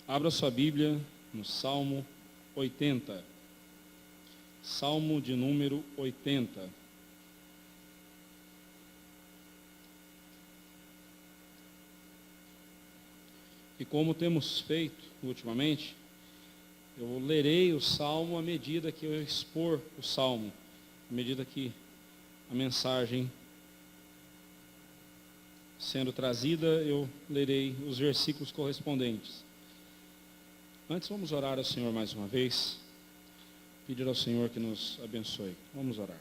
Abra sua Bíblia no Salmo 80. Salmo de número 80. E como temos feito ultimamente, eu lerei o Salmo à medida que eu expor o Salmo, à medida que a mensagem sendo trazida, eu lerei os versículos correspondentes. Antes, vamos orar ao Senhor mais uma vez, pedir ao Senhor que nos abençoe. Vamos orar.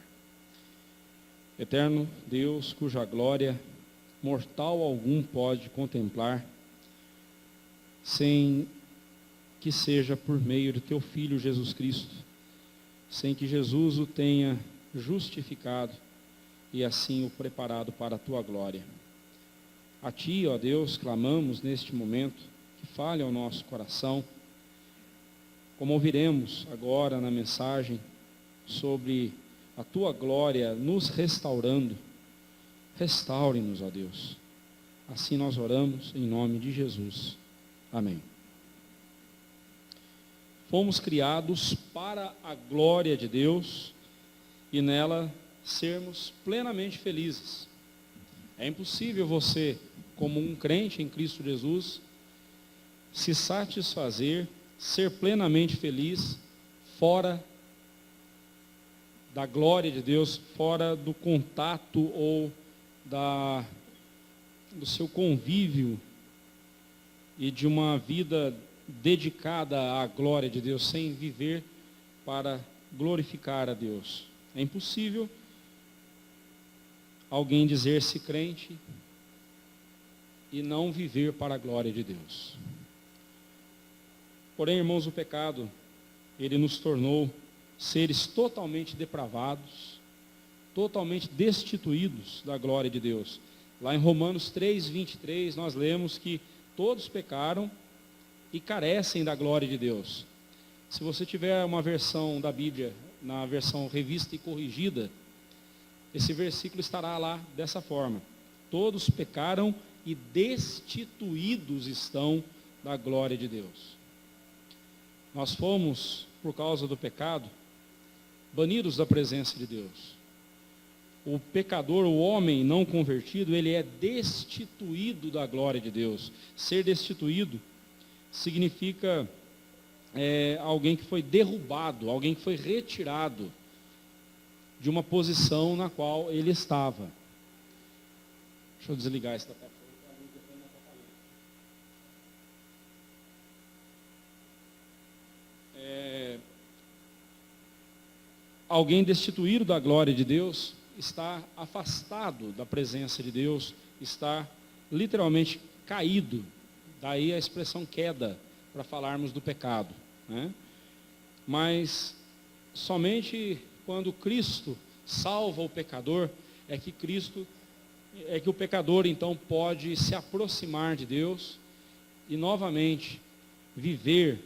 Eterno Deus, cuja glória mortal algum pode contemplar, sem que seja por meio de teu Filho Jesus Cristo, sem que Jesus o tenha justificado e assim o preparado para a tua glória. A Ti, ó Deus, clamamos neste momento, que fale ao nosso coração, como ouviremos agora na mensagem sobre a tua glória nos restaurando. Restaure-nos, ó Deus. Assim nós oramos em nome de Jesus. Amém. Fomos criados para a glória de Deus e nela sermos plenamente felizes. É impossível você, como um crente em Cristo Jesus, se satisfazer, ser plenamente feliz fora da glória de Deus, fora do contato ou do seu convívio e de uma vida dedicada à glória de Deus, sem viver para glorificar a Deus. É impossível alguém dizer-se crente e não viver para a glória de Deus. Porém, irmãos, o pecado, ele nos tornou seres totalmente depravados, totalmente destituídos da glória de Deus. Lá em Romanos 3:23, nós lemos que todos pecaram e carecem da glória de Deus. Se você tiver uma versão da Bíblia, na versão revista e corrigida, esse versículo estará lá dessa forma: todos pecaram e destituídos estão da glória de Deus. Nós fomos, por causa do pecado, banidos da presença de Deus. O pecador, o homem não convertido, ele é destituído da glória de Deus. Ser destituído significa alguém que foi derrubado, alguém que foi retirado de uma posição na qual ele estava. Deixa eu desligar essa tela. Alguém destituído da glória de Deus está afastado da presença de Deus, está literalmente caído. Daí a expressão queda, para falarmos do pecado, né? Mas somente quando Cristo salva o pecador, é que o pecador então pode se aproximar de Deus e novamente viver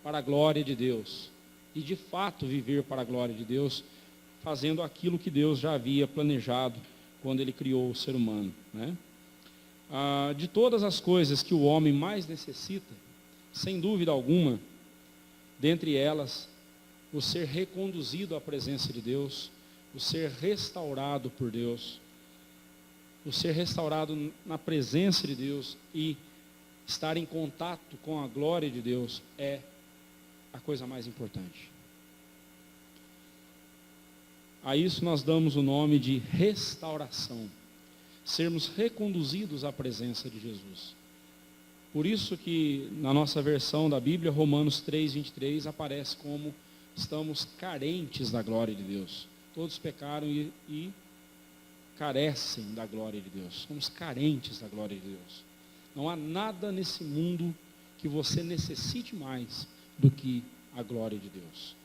para a glória de Deus. E de fato viver para a glória de Deus, fazendo aquilo que Deus já havia planejado quando Ele criou o ser humano, né? De todas as coisas que o homem mais necessita, sem dúvida alguma, dentre elas, o ser reconduzido à presença de Deus, o ser restaurado por Deus, o ser restaurado na presença de Deus e estar em contato com a glória de Deus é a coisa mais importante. A isso nós damos o nome de restauração. Sermos reconduzidos à presença de Jesus. Por isso que na nossa versão da Bíblia, Romanos 3:23, aparece como estamos carentes da glória de Deus. Todos pecaram e carecem da glória de Deus. Somos carentes da glória de Deus. Não há nada nesse mundo que você necessite mais do que a glória de Deus.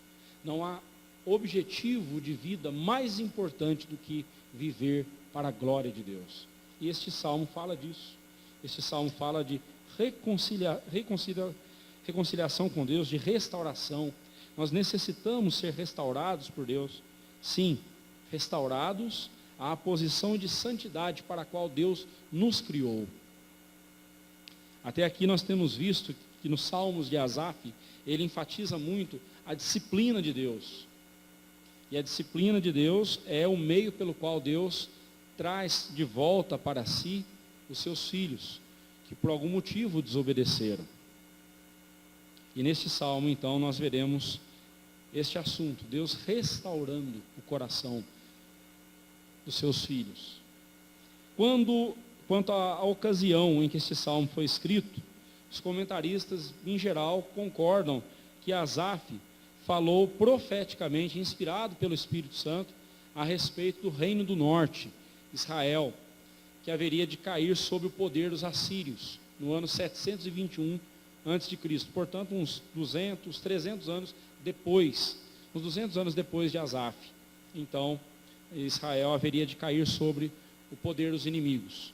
Não há objetivo de vida mais importante do que viver para a glória de Deus. E este salmo fala disso. Este salmo fala de reconciliação com Deus, de restauração. Nós necessitamos ser restaurados por Deus. Sim, restaurados à posição de santidade para a qual Deus nos criou. Até aqui nós temos visto que nos Salmos de Asaf, ele enfatiza muito a disciplina de Deus. E a disciplina de Deus é o meio pelo qual Deus traz de volta para si os seus filhos, que por algum motivo desobedeceram. E neste salmo, então, nós veremos este assunto, Deus restaurando o coração dos seus filhos. Quanto à ocasião em que este salmo foi escrito, os comentaristas, em geral, concordam que Asaf falou profeticamente, inspirado pelo Espírito Santo, a respeito do reino do norte, Israel, que haveria de cair sob o poder dos assírios, no ano 721 a.C., portanto, uns 300 anos depois, uns 200 anos depois de Asaf. Então, Israel haveria de cair sobre o poder dos inimigos.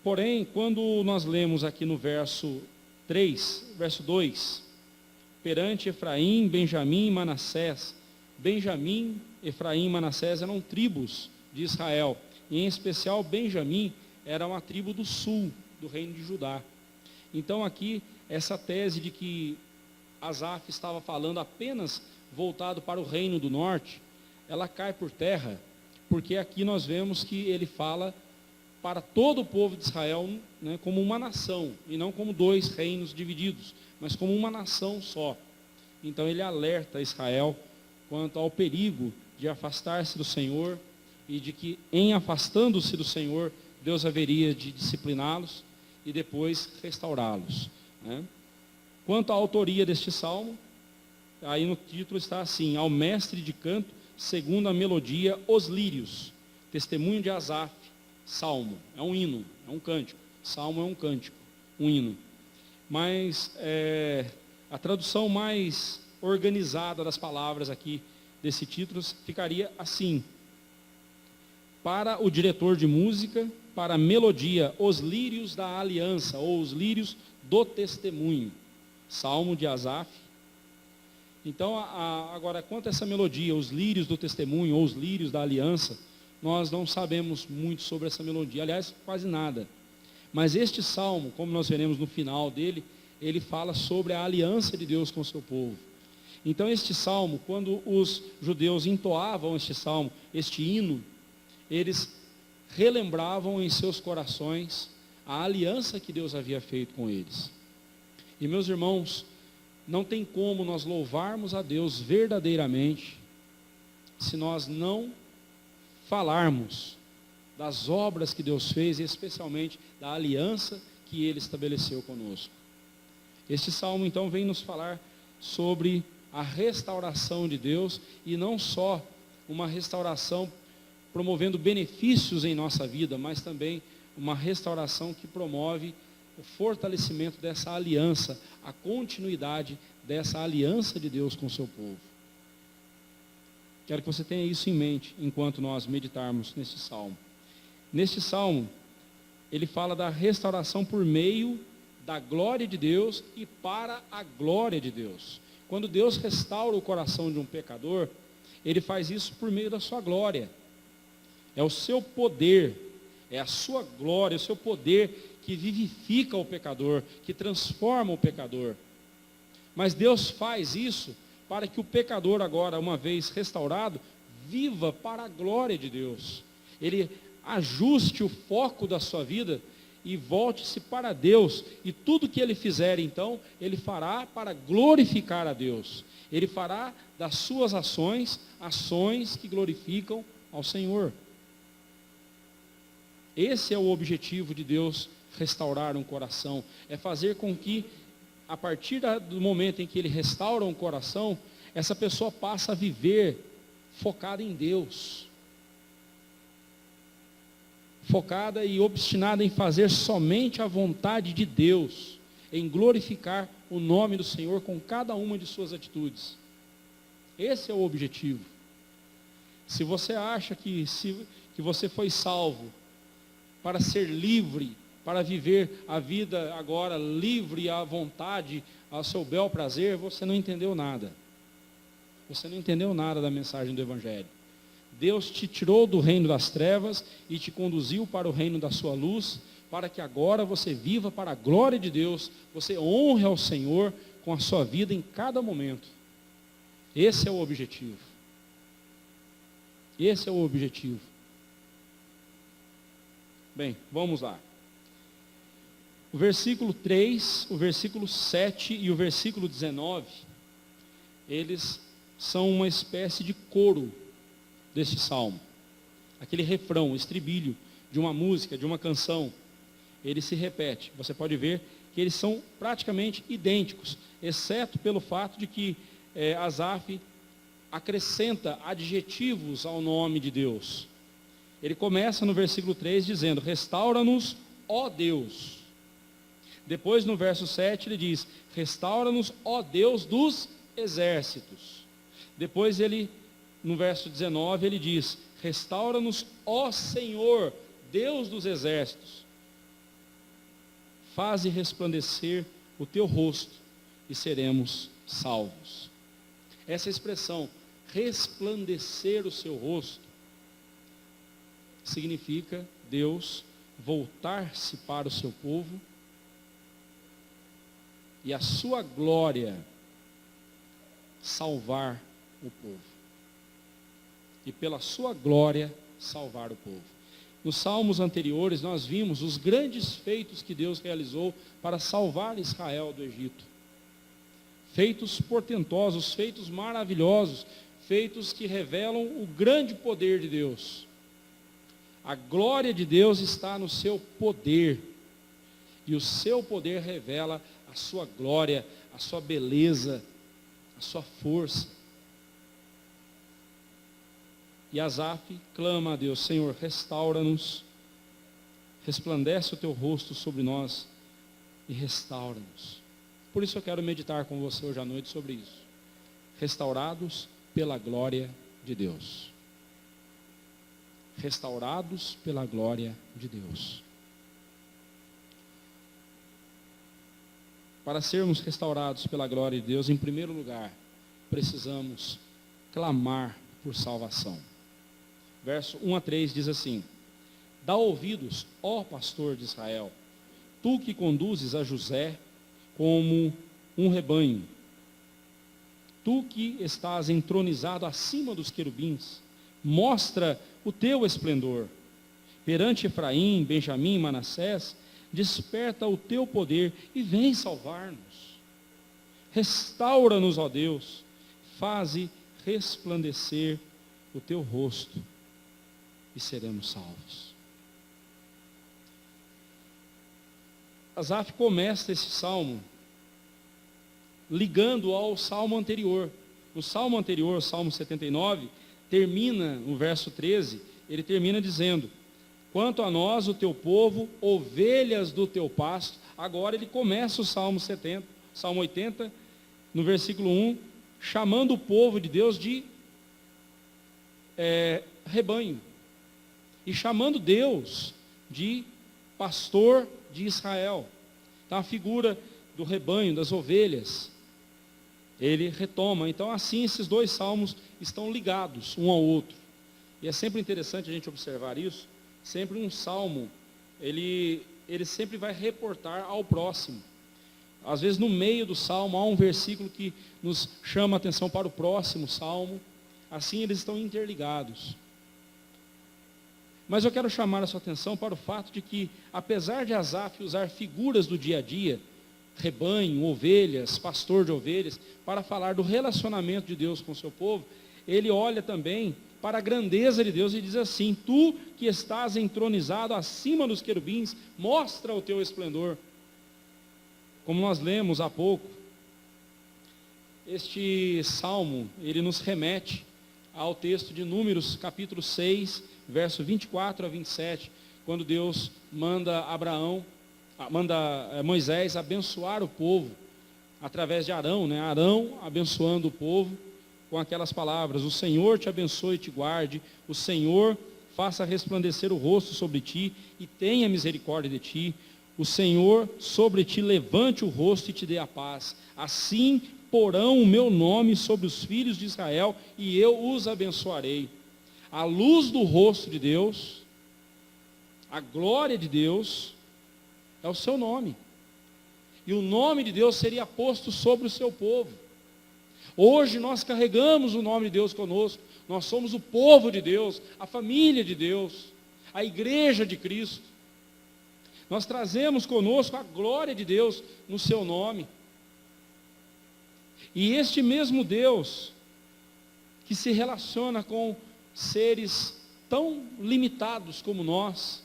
Porém, quando nós lemos aqui no verso 2, perante Efraim, Benjamim e Manassés. Benjamim, Efraim e Manassés eram tribos de Israel, e em especial Benjamim era uma tribo do sul, do reino de Judá. Então aqui, essa tese de que Asaf estava falando apenas voltado para o reino do norte, ela cai por terra, porque aqui nós vemos que ele fala para todo o povo de Israel, né, como uma nação, e não como dois reinos divididos, mas como uma nação só. Então ele alerta Israel quanto ao perigo de afastar-se do Senhor, e de que em afastando-se do Senhor, Deus haveria de discipliná-los e depois restaurá-los, né? Quanto à autoria deste salmo, aí no título está assim: ao mestre de canto, segundo a melodia, os lírios, testemunho de Asaf. Salmo, é um hino, é um cântico. Salmo é um cântico, um hino. Mas a tradução mais organizada das palavras aqui desse título ficaria assim: para o diretor de música, para a melodia, os lírios da aliança, ou os lírios do testemunho. Salmo de Asaf. Então, agora, quanto a essa melodia, os lírios do testemunho, ou os lírios da aliança, nós não sabemos muito sobre essa melodia, aliás, quase nada. Mas este salmo, como nós veremos no final dele, ele fala sobre a aliança de Deus com o seu povo. Então este salmo, quando os judeus entoavam este salmo, este hino, eles relembravam em seus corações a aliança que Deus havia feito com eles. E meus irmãos, não tem como nós louvarmos a Deus verdadeiramente se nós não falarmos das obras que Deus fez, e especialmente da aliança que Ele estabeleceu conosco. Este salmo então vem nos falar sobre a restauração de Deus, e não só uma restauração promovendo benefícios em nossa vida, mas também uma restauração que promove o fortalecimento dessa aliança, a continuidade dessa aliança de Deus com o seu povo. Quero que você tenha isso em mente enquanto nós meditarmos neste salmo. Neste salmo, ele fala da restauração por meio da glória de Deus e para a glória de Deus. Quando Deus restaura o coração de um pecador, Ele faz isso por meio da sua glória. É o seu poder, é a sua glória, o seu poder que vivifica o pecador, que transforma o pecador. Mas Deus faz isso para que o pecador agora, uma vez restaurado, viva para a glória de Deus. Ele ajuste o foco da sua vida e volte-se para Deus. E tudo que ele fizer, então, ele fará para glorificar a Deus. Ele fará das suas ações, ações que glorificam ao Senhor. Esse é o objetivo de Deus restaurar um coração. É fazer com que, a partir do momento em que Ele restaura um coração, essa pessoa passa a viver focada em Deus. Focada e obstinada em fazer somente a vontade de Deus, em glorificar o nome do Senhor com cada uma de suas atitudes. Esse é o objetivo. Se você acha que você foi salvo para ser livre, para viver a vida agora livre à vontade, ao seu bel prazer, você não entendeu nada. Você não entendeu nada da mensagem do Evangelho. Deus te tirou do reino das trevas e te conduziu para o reino da sua luz, para que agora você viva para a glória de Deus, você honre ao Senhor com a sua vida em cada momento. Esse é o objetivo. Esse é o objetivo. Bem, vamos lá. O versículo 3, o versículo 7 e o versículo 19, eles são uma espécie de coro deste salmo. Aquele refrão, o estribilho de uma música, de uma canção, ele se repete. Você pode ver que eles são praticamente idênticos, exceto pelo fato de que Asaf acrescenta adjetivos ao nome de Deus. Ele começa no versículo 3 dizendo: restaura-nos, ó Deus. Depois no verso 7 ele diz: restaura-nos, ó Deus dos exércitos. Depois ele, no verso 19, ele diz: restaura-nos, ó Senhor, Deus dos exércitos. Faze resplandecer o teu rosto e seremos salvos. Essa expressão, resplandecer o seu rosto, significa Deus voltar-se para o seu povo e a sua glória salvar o povo. E pela sua glória salvar o povo. Nos salmos anteriores nós vimos os grandes feitos que Deus realizou para salvar Israel do Egito. Feitos portentosos, feitos maravilhosos, feitos que revelam o grande poder de Deus. A glória de Deus está no seu poder. E o seu poder revela a sua glória, a sua beleza, a sua força. E Asaf clama a Deus: Senhor, restaura-nos, resplandece o teu rosto sobre nós e restaura-nos. Por isso eu quero meditar com você hoje à noite sobre isso. Restaurados pela glória de Deus. Restaurados pela glória de Deus. Para sermos restaurados pela glória de Deus, em primeiro lugar, precisamos clamar por salvação. Verso 1 a 3 diz assim: dá ouvidos, ó pastor de Israel, tu que conduzes a José como um rebanho, tu que estás entronizado acima dos querubins, mostra o teu esplendor. Perante Efraim, Benjamim, Manassés, desperta o teu poder e vem salvar-nos. Restaura-nos, ó Deus, faze resplandecer o teu rosto e seremos salvos. Asaf começa esse salmo ligando ao salmo anterior. O salmo anterior, o salmo 79, termina no verso 13, ele termina dizendo: quanto a nós, o teu povo, ovelhas do teu pasto. Agora ele começa o salmo 80, no versículo 1, chamando o povo de Deus de rebanho. E chamando Deus de pastor de Israel. Então a figura do rebanho, das ovelhas, ele retoma. Então assim esses dois salmos estão ligados um ao outro. E é sempre interessante a gente observar isso. Sempre um salmo, ele sempre vai reportar ao próximo. Às vezes no meio do salmo há um versículo que nos chama a atenção para o próximo salmo. Assim eles estão interligados. Mas eu quero chamar a sua atenção para o fato de que, apesar de Asaf usar figuras do dia a dia, rebanho, ovelhas, pastor de ovelhas, para falar do relacionamento de Deus com o seu povo, ele olha também para a grandeza de Deus e diz assim: tu que estás entronizado acima dos querubins, mostra o teu esplendor. Como nós lemos há pouco, este salmo, ele nos remete ao texto de Números, capítulo 6, verso 24 a 27, quando Deus manda Moisés abençoar o povo, através de Arão, Arão abençoando o povo, com aquelas palavras: o Senhor te abençoe e te guarde, o Senhor faça resplandecer o rosto sobre ti e tenha misericórdia de ti, o Senhor sobre ti levante o rosto e te dê a paz, assim porão o meu nome sobre os filhos de Israel e eu os abençoarei. A luz do rosto de Deus, a glória de Deus, é o seu nome. E o nome de Deus seria posto sobre o seu povo. Hoje nós carregamos o nome de Deus conosco. Nós somos o povo de Deus, a família de Deus, a igreja de Cristo. Nós trazemos conosco a glória de Deus no seu nome. E este mesmo Deus, que se relaciona com seres tão limitados como nós,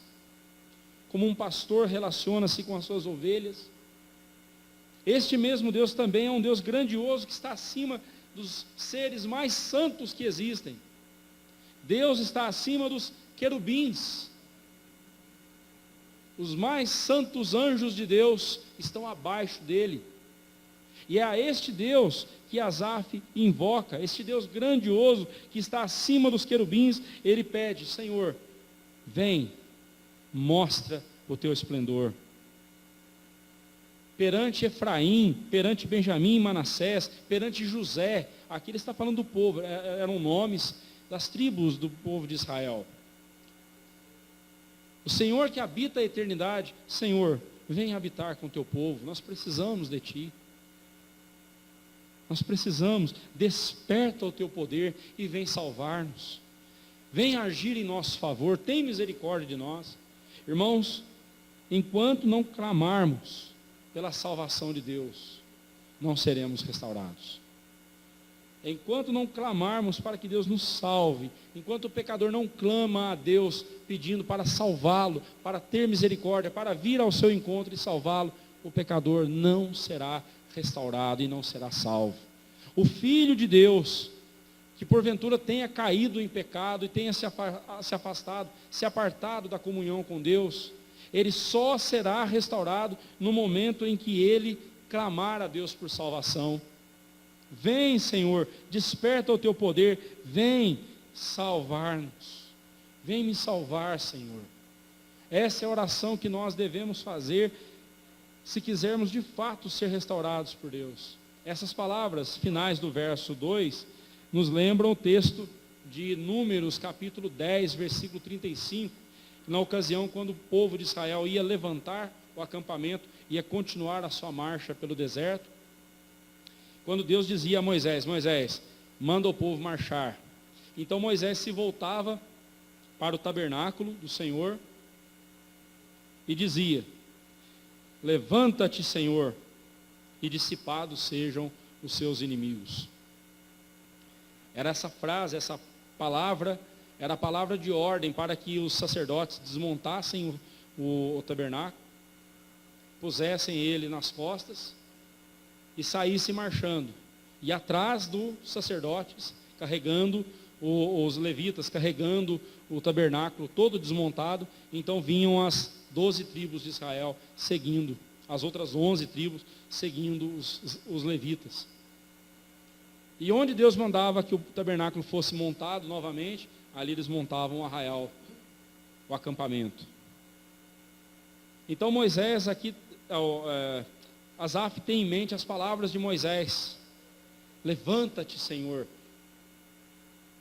como um pastor relaciona-se com as suas ovelhas, este mesmo Deus também é um Deus grandioso que está acima dos seres mais santos que existem. Deus está acima dos querubins. Os mais santos anjos de Deus estão abaixo dele. E é a este Deus que Asaf invoca, este Deus grandioso que está acima dos querubins. Ele pede: Senhor, vem, mostra o teu esplendor. Perante Efraim, perante Benjamim e Manassés, perante José, aqui ele está falando do povo, eram nomes das tribos do povo de Israel. O Senhor que habita a eternidade, Senhor, vem habitar com o teu povo, nós precisamos de ti. Nós precisamos, desperta o teu poder e vem salvar-nos. Vem agir em nosso favor, tem misericórdia de nós. Irmãos, enquanto não clamarmos pela salvação de Deus, não seremos restaurados. Enquanto não clamarmos para que Deus nos salve, enquanto o pecador não clama a Deus pedindo para salvá-lo, para ter misericórdia, para vir ao seu encontro e salvá-lo, o pecador não será restaurado e não será salvo. O Filho de Deus, que porventura tenha caído em pecado e tenha se afastado, se apartado da comunhão com Deus, ele só será restaurado no momento em que ele clamar a Deus por salvação. Vem, Senhor, desperta o teu poder, vem salvar-nos. Vem me salvar, Senhor. Essa é a oração que nós devemos fazer se quisermos de fato ser restaurados por Deus. Essas palavras finais do verso 2 nos lembram o texto de Números, capítulo 10, versículo 35, na ocasião quando o povo de Israel ia levantar o acampamento, ia continuar a sua marcha pelo deserto, quando Deus dizia a Moisés: Moisés, manda o povo marchar. Então Moisés se voltava para o tabernáculo do Senhor e dizia: levanta-te, Senhor, e dissipados sejam os seus inimigos. Era essa frase, essa palavra, era a palavra de ordem para que os sacerdotes desmontassem o tabernáculo, pusessem ele nas costas e saíssem marchando. E atrás dos sacerdotes, carregando os levitas, carregando o tabernáculo todo desmontado, então vinham as 12 tribos de Israel seguindo, as outras 11 tribos seguindo os levitas. E onde Deus mandava que o tabernáculo fosse montado novamente, ali eles montavam o arraial, o acampamento. Então Moisés aqui, Asaf tem em mente as palavras de Moisés: levanta-te, Senhor,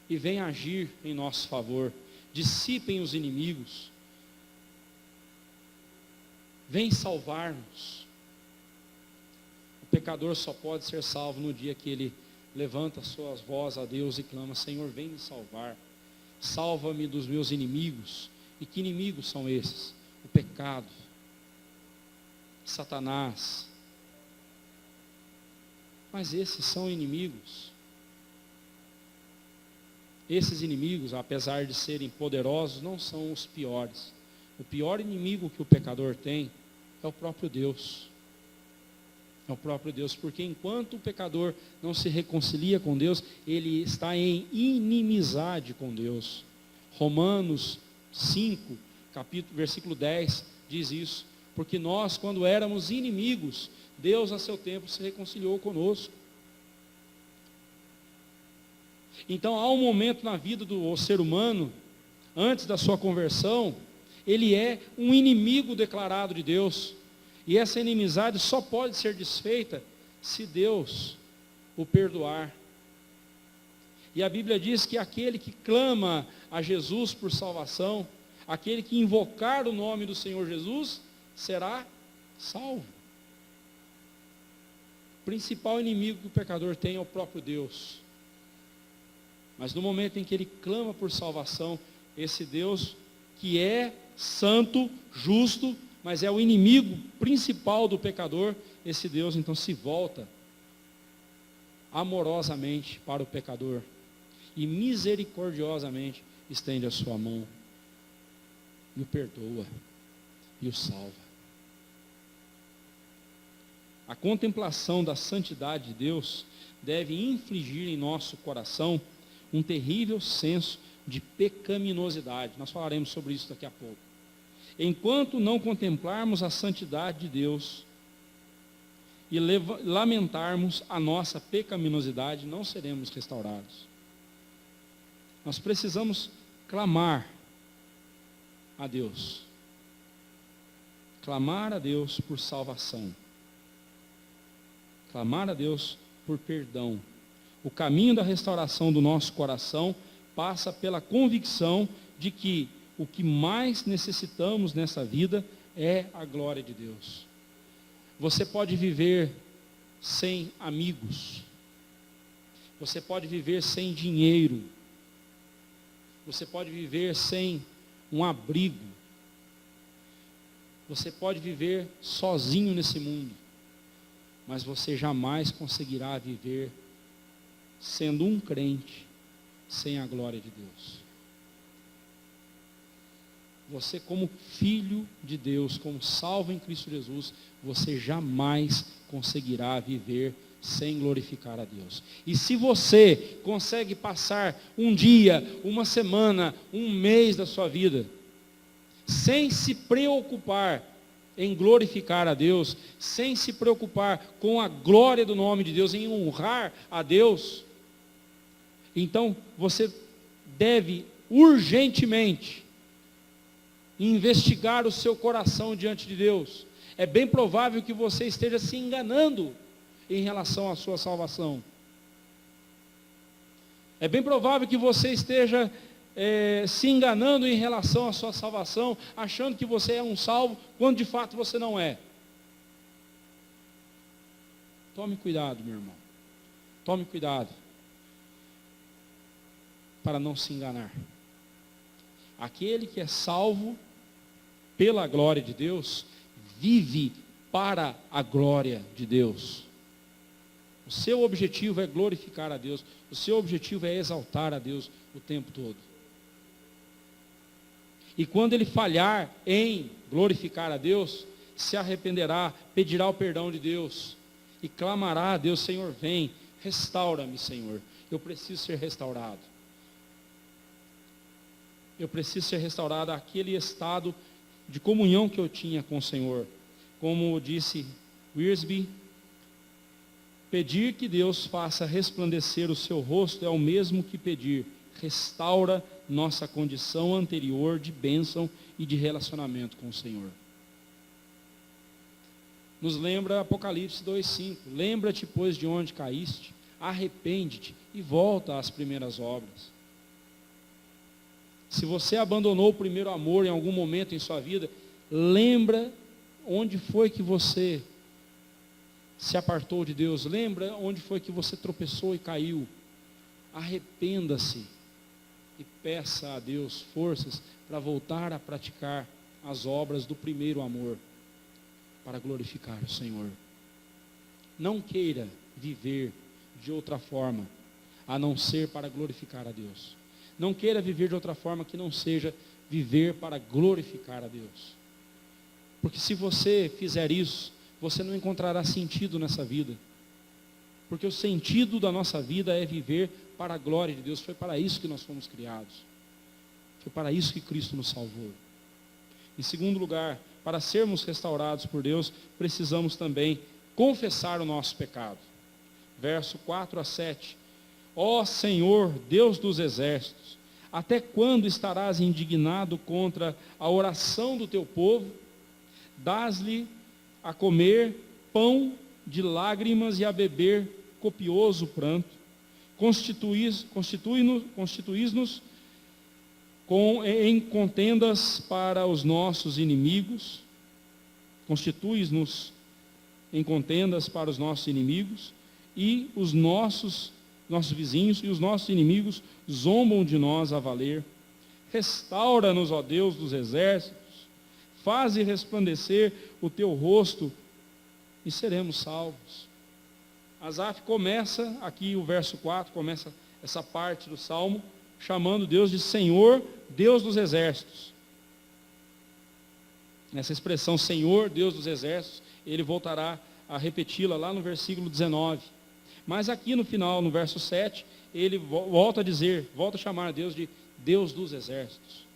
e vem agir em nosso favor, dissipem os inimigos, vem salvar-nos. O pecador só pode ser salvo no dia que ele levanta suas vozes a Deus e clama: Senhor, vem me salvar, salva-me dos meus inimigos. E que inimigos são esses? O pecado, Satanás. Mas esses são inimigos. Esses inimigos, apesar de serem poderosos, não são os piores. O pior inimigo que o pecador tem é o próprio Deus. É o próprio Deus, porque enquanto o pecador não se reconcilia com Deus, ele está em inimizade com Deus. Romanos 5, versículo 10, diz isso. Porque nós, quando éramos inimigos, Deus a seu tempo se reconciliou conosco. Então há um momento na vida do ser humano, antes da sua conversão, ele é um inimigo declarado de Deus. E essa inimizade só pode ser desfeita se Deus o perdoar. E a Bíblia diz que aquele que clama a Jesus por salvação, aquele que invocar o nome do Senhor Jesus, será salvo. O principal inimigo que o pecador tem é o próprio Deus. Mas no momento em que ele clama por salvação, esse Deus que é santo, justo, mas é o inimigo principal do pecador, esse Deus então se volta amorosamente para o pecador e misericordiosamente estende a sua mão e o perdoa e o salva. A contemplação da santidade de Deus deve infligir em nosso coração um terrível senso de pecaminosidade. Nós falaremos sobre isso daqui a pouco. Enquanto não contemplarmos a santidade de Deus e lamentarmos a nossa pecaminosidade, não seremos restaurados. Nós precisamos clamar a Deus. Clamar a Deus por salvação. Clamar a Deus por perdão. O caminho da restauração do nosso coração passa pela convicção de que o que mais necessitamos nessa vida é a glória de Deus. Você pode viver sem amigos. Você pode viver sem dinheiro. Você pode viver sem um abrigo. Você pode viver sozinho nesse mundo. Mas você jamais conseguirá viver sendo um crente sem a glória de Deus. Você, como filho de Deus, como salvo em Cristo Jesus, você jamais conseguirá viver sem glorificar a Deus. E se você consegue passar um dia, uma semana, um mês da sua vida sem se preocupar em glorificar a Deus, sem se preocupar com a glória do nome de Deus, em honrar a Deus, então você deve urgentemente investigar o seu coração diante de Deus. É bem provável que você esteja se enganando em relação à sua salvação. É bem provável que você esteja se enganando em relação à sua salvação, achando que você é um salvo, quando de fato você não é. Tome cuidado, meu irmão. Tome cuidado para não se enganar. Aquele que é salvo pela glória de Deus, vive para a glória de Deus. O seu objetivo é glorificar a Deus. O seu objetivo é exaltar a Deus o tempo todo. E quando ele falhar em glorificar a Deus, se arrependerá, pedirá o perdão de Deus e clamará a Deus: Senhor, vem, restaura-me, Senhor. Eu preciso ser restaurado. Eu preciso ser restaurado àquele estado de comunhão que eu tinha com o Senhor. Como disse Wiersbe, pedir que Deus faça resplandecer o seu rosto é o mesmo que pedir: restaura nossa condição anterior de bênção e de relacionamento com o Senhor. Nos lembra Apocalipse 2:5. Lembra-te, pois, de onde caíste, arrepende-te e volta às primeiras obras. Se você abandonou o primeiro amor em algum momento em sua vida, lembra onde foi que você se apartou de Deus. Lembra onde foi que você tropeçou e caiu. Arrependa-se e peça a Deus forças para voltar a praticar as obras do primeiro amor, para glorificar o Senhor. Não queira viver de outra forma, a não ser para glorificar a Deus. Não queira viver de outra forma que não seja viver para glorificar a Deus. Porque se você fizer isso, você não encontrará sentido nessa vida. Porque o sentido da nossa vida é viver para a glória de Deus. Foi para isso que nós fomos criados. Foi para isso que Cristo nos salvou. Em segundo lugar, para sermos restaurados por Deus, precisamos também confessar o nosso pecado. Verso 4 a 7. Ó Senhor, Deus dos exércitos, até quando estarás indignado contra a oração do teu povo? Dás-lhe a comer pão de lágrimas e a beber copioso pranto. Constituís-nos em contendas para os nossos inimigos. constitui-nos em contendas para os nossos inimigos, e os nossos vizinhos e os nossos inimigos zombam de nós a valer. Restaura-nos, ó Deus dos exércitos, faze resplandecer o teu rosto e seremos salvos. Asaf começa aqui, o verso 4, começa essa parte do Salmo, chamando Deus de Senhor, Deus dos exércitos. Essa expressão Senhor, Deus dos exércitos, ele voltará a repeti-la lá no versículo 19. Mas aqui no final, no verso 7, ele volta a dizer, volta a chamar Deus de Deus dos exércitos.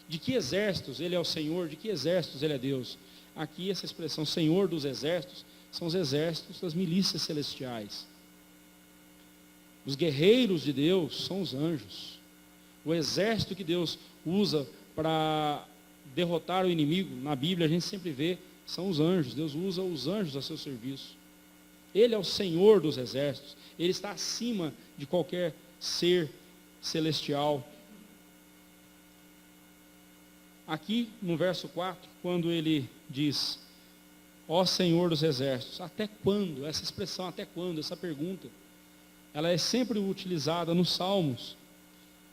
De que exércitos ele é o Senhor, de que exércitos ele é Deus? Aqui essa expressão Senhor dos exércitos, são os exércitos das milícias celestiais. Os guerreiros de Deus são os anjos. O exército que Deus usa para derrotar o inimigo, na Bíblia a gente sempre vê, são os anjos. Deus usa os anjos a seu serviço. Ele é o Senhor dos exércitos. Ele está acima de qualquer ser celestial. Aqui no verso 4, quando ele diz, ó Senhor dos exércitos, até quando? Essa expressão, até quando? Essa pergunta, ela é sempre utilizada nos Salmos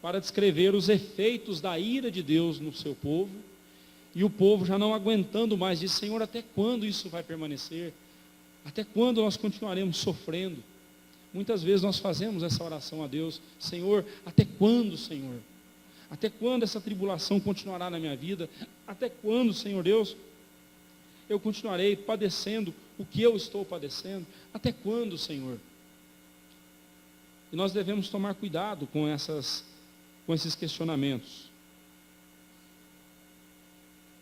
para descrever os efeitos da ira de Deus no seu povo, e o povo já não aguentando mais, diz, Senhor, até quando isso vai permanecer? Até quando nós continuaremos sofrendo? Muitas vezes nós fazemos essa oração a Deus, Senhor, até quando, Senhor? Até quando essa tribulação continuará na minha vida? Até quando, Senhor Deus, eu continuarei padecendo o que eu estou padecendo? Até quando, Senhor? E nós devemos tomar cuidado com esses questionamentos.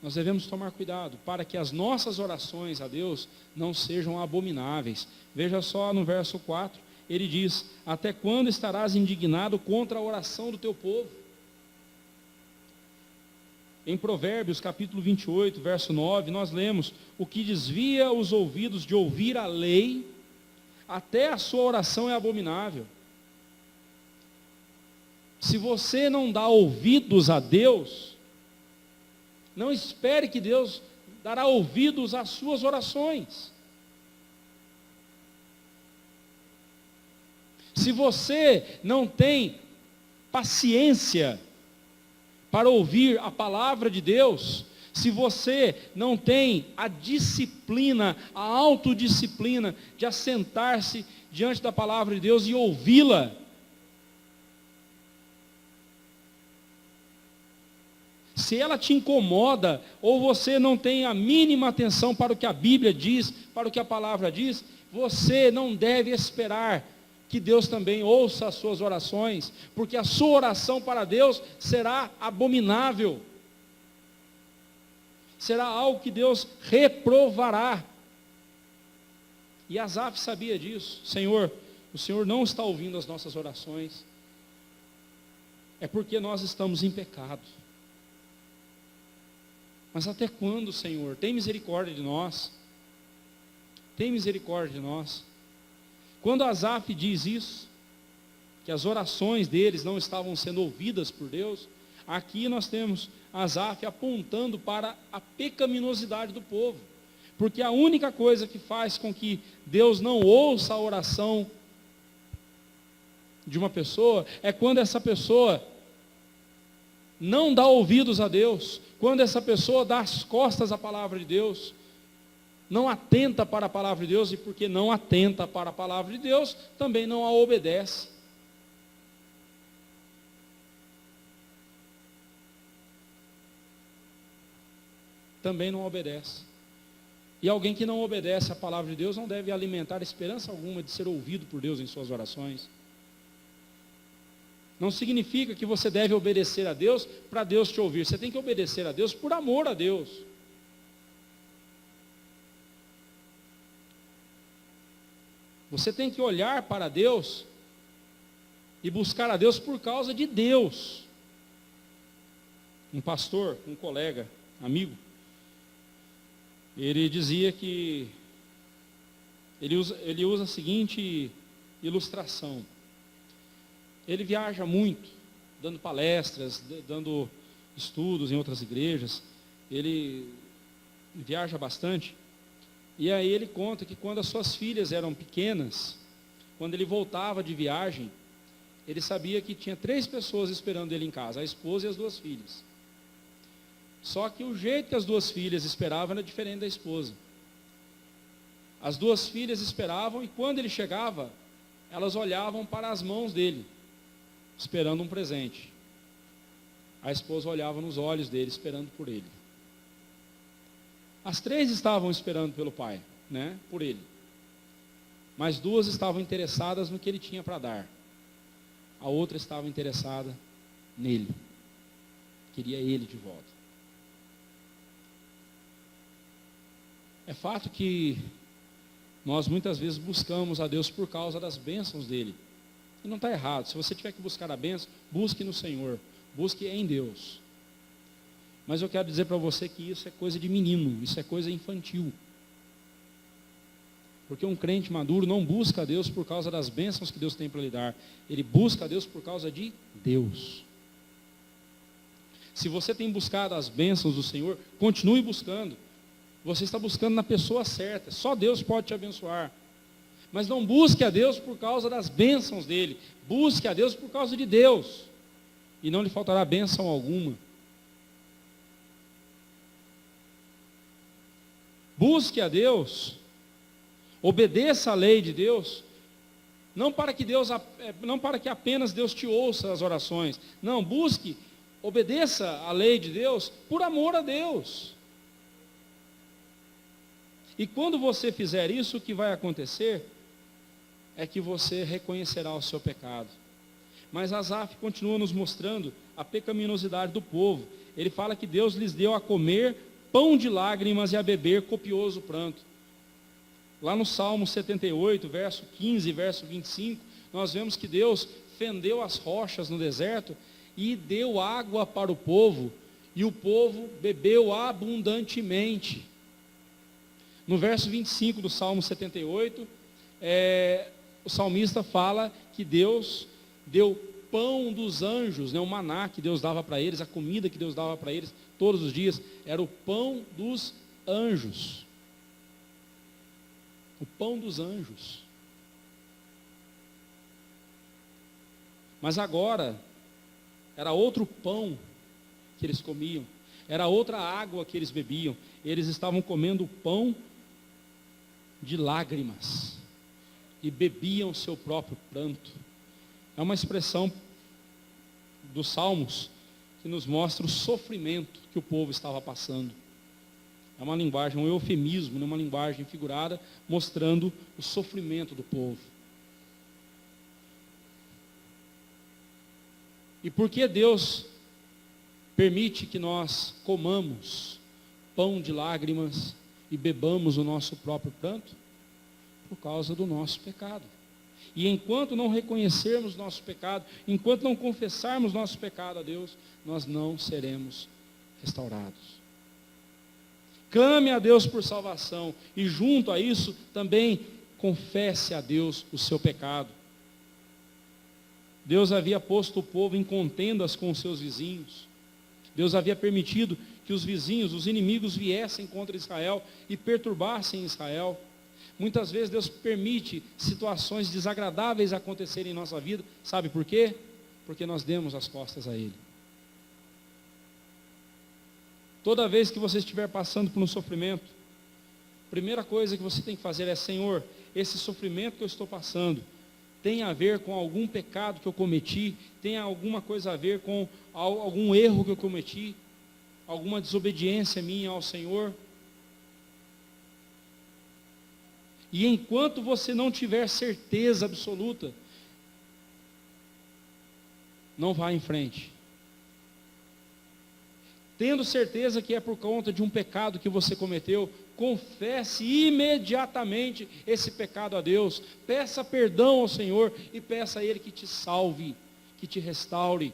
Nós devemos tomar cuidado para que as nossas orações a Deus não sejam abomináveis. Veja só no verso 4, ele diz, até quando estarás indignado contra a oração do teu povo? Em Provérbios capítulo 28, verso 9, nós lemos, o que desvia os ouvidos de ouvir a lei, até a sua oração é abominável. Se você não dá ouvidos a Deus, não espere que Deus dará ouvidos às suas orações. Se você não tem paciência para ouvir a palavra de Deus, se você não tem a disciplina, a autodisciplina de assentar-se diante da palavra de Deus e ouvi-la, se ela te incomoda, ou você não tem a mínima atenção para o que a Bíblia diz, para o que a palavra diz, você não deve esperar que Deus também ouça as suas orações, porque a sua oração para Deus será abominável. Será algo que Deus reprovará. E Asaf sabia disso. Senhor, o Senhor não está ouvindo as nossas orações. É porque nós estamos em pecado. Mas até quando, Senhor? Tem misericórdia de nós. Tem misericórdia de nós. Quando Asaf diz isso, que as orações deles não estavam sendo ouvidas por Deus, aqui nós temos Asaf apontando para a pecaminosidade do povo. Porque a única coisa que faz com que Deus não ouça a oração de uma pessoa é quando essa pessoa não dá ouvidos a Deus, quando essa pessoa dá as costas à palavra de Deus, não atenta para a palavra de Deus, e porque não atenta para a palavra de Deus, também não a obedece. Também não obedece. E alguém que não obedece à palavra de Deus não deve alimentar esperança alguma de ser ouvido por Deus em suas orações. Não significa que você deve obedecer a Deus para Deus te ouvir. Você tem que obedecer a Deus por amor a Deus. Você tem que olhar para Deus e buscar a Deus por causa de Deus. Um pastor, um colega, amigo, ele dizia que ele usa a seguinte ilustração. Ele viaja muito, dando palestras, dando estudos em outras igrejas. Ele viaja bastante, e aí ele conta que quando as suas filhas eram pequenas, quando ele voltava de viagem, ele sabia que tinha 3 pessoas esperando ele em casa, a esposa e as 2 filhas. Só que o jeito que as 2 filhas esperavam era diferente da esposa. As 2 filhas esperavam, e quando ele chegava, elas olhavam para as mãos dele, esperando um presente. A esposa olhava nos olhos dele, esperando por ele. As 3 estavam esperando pelo pai, né, por ele. Mas 2 estavam interessadas no que ele tinha para dar. A outra estava interessada nele. Queria ele de volta. É fato que nós muitas vezes buscamos a Deus por causa das bênçãos dele. E não está errado. Se você tiver que buscar a bênção, busque no Senhor. Busque em Deus. Mas eu quero dizer para você que isso é coisa de menino. Isso é coisa infantil. Porque um crente maduro não busca a Deus por causa das bênçãos que Deus tem para lhe dar. Ele busca a Deus por causa de Deus. Se você tem buscado as bênçãos do Senhor, continue buscando. Você está buscando na pessoa certa. Só Deus pode te abençoar. Mas não busque a Deus por causa das bênçãos dele. Busque a Deus por causa de Deus. E não lhe faltará bênção alguma. Busque a Deus. Obedeça a lei de Deus. Não para que apenas Deus te ouça as orações. Não, busque, obedeça a lei de Deus por amor a Deus. E quando você fizer isso, o que vai acontecer é que você reconhecerá o seu pecado. Mas Asaf continua nos mostrando a pecaminosidade do povo. Ele fala que Deus lhes deu a comer pão de lágrimas e a beber copioso pranto. Lá no Salmo 78, verso 15, verso 25, nós vemos que Deus fendeu as rochas no deserto e deu água para o povo, e o povo bebeu abundantemente. No verso 25 do Salmo 78, o salmista fala que Deus deu pão dos anjos, o maná que Deus dava para eles, a comida que Deus dava para eles todos os dias, era o pão dos anjos. O pão dos anjos. Mas agora, era outro pão que eles comiam, era outra água que eles bebiam. Eles estavam comendo o pão de lágrimas e bebiam o seu próprio pranto. É uma expressão dos Salmos que nos mostra o sofrimento que o povo estava passando. É uma linguagem, um eufemismo, uma linguagem figurada, mostrando o sofrimento do povo. E por que Deus permite que nós comamos pão de lágrimas e bebamos o nosso próprio pranto? Por causa do nosso pecado. E enquanto não reconhecermos nosso pecado, enquanto não confessarmos nosso pecado a Deus, nós não seremos restaurados. Clame a Deus por salvação e junto a isso também confesse a Deus o seu pecado. Deus havia posto o povo em contendas com os seus vizinhos. Deus havia permitido que os vizinhos, os inimigos viessem contra Israel e perturbassem Israel. Muitas vezes Deus permite situações desagradáveis acontecerem em nossa vida. Sabe por quê? Porque nós demos as costas a Ele. Toda vez que você estiver passando por um sofrimento, a primeira coisa que você tem que fazer é: Senhor, esse sofrimento que eu estou passando tem a ver com algum pecado que eu cometi, tem alguma coisa a ver com algum erro que eu cometi, alguma desobediência minha ao Senhor. E enquanto você não tiver certeza absoluta, não vá em frente. Tendo certeza que é por conta de um pecado que você cometeu, confesse imediatamente esse pecado a Deus. Peça perdão ao Senhor e peça a Ele que te salve, que te restaure.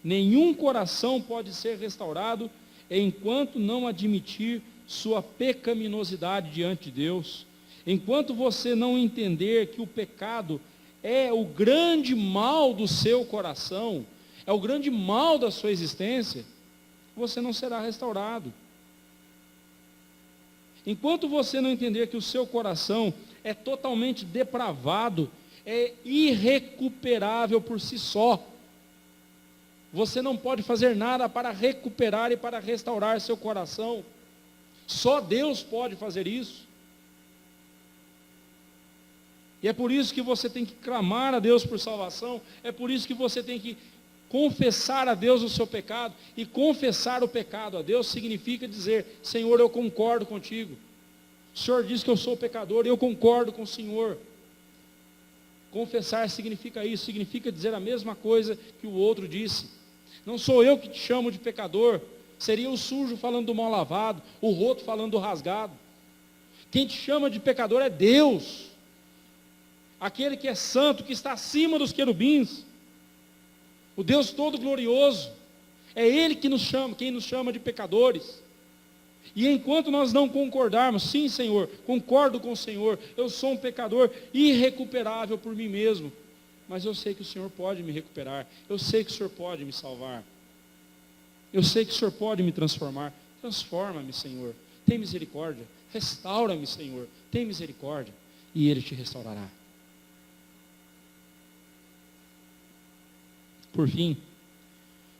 Nenhum coração pode ser restaurado enquanto não admitir sua pecaminosidade diante de Deus. Enquanto você não entender que o pecado é o grande mal do seu coração, é o grande mal da sua existência, você não será restaurado. Enquanto você não entender que o seu coração é totalmente depravado, é irrecuperável por si só, você não pode fazer nada para recuperar e para restaurar seu coração. Só Deus pode fazer isso. E é por isso que você tem que clamar a Deus por salvação, é por isso que você tem que confessar a Deus o seu pecado. E confessar o pecado a Deus significa dizer: Senhor, eu concordo contigo. O Senhor diz que eu sou pecador e eu concordo com o Senhor. Confessar significa isso, significa dizer a mesma coisa que o outro disse. Não sou eu que te chamo de pecador, seria o sujo falando do mal lavado, o roto falando do rasgado. Quem te chama de pecador é Deus, aquele que é santo, que está acima dos querubins, o Deus todo glorioso. É Ele que nos chama, quem nos chama de pecadores. E enquanto nós não concordarmos: sim, Senhor, concordo com o Senhor, eu sou um pecador irrecuperável por mim mesmo, mas eu sei que o Senhor pode me recuperar, eu sei que o Senhor pode me salvar, eu sei que o Senhor pode me transformar. Transforma-me, Senhor, tem misericórdia, restaura-me, Senhor, tem misericórdia, e Ele te restaurará. Por fim,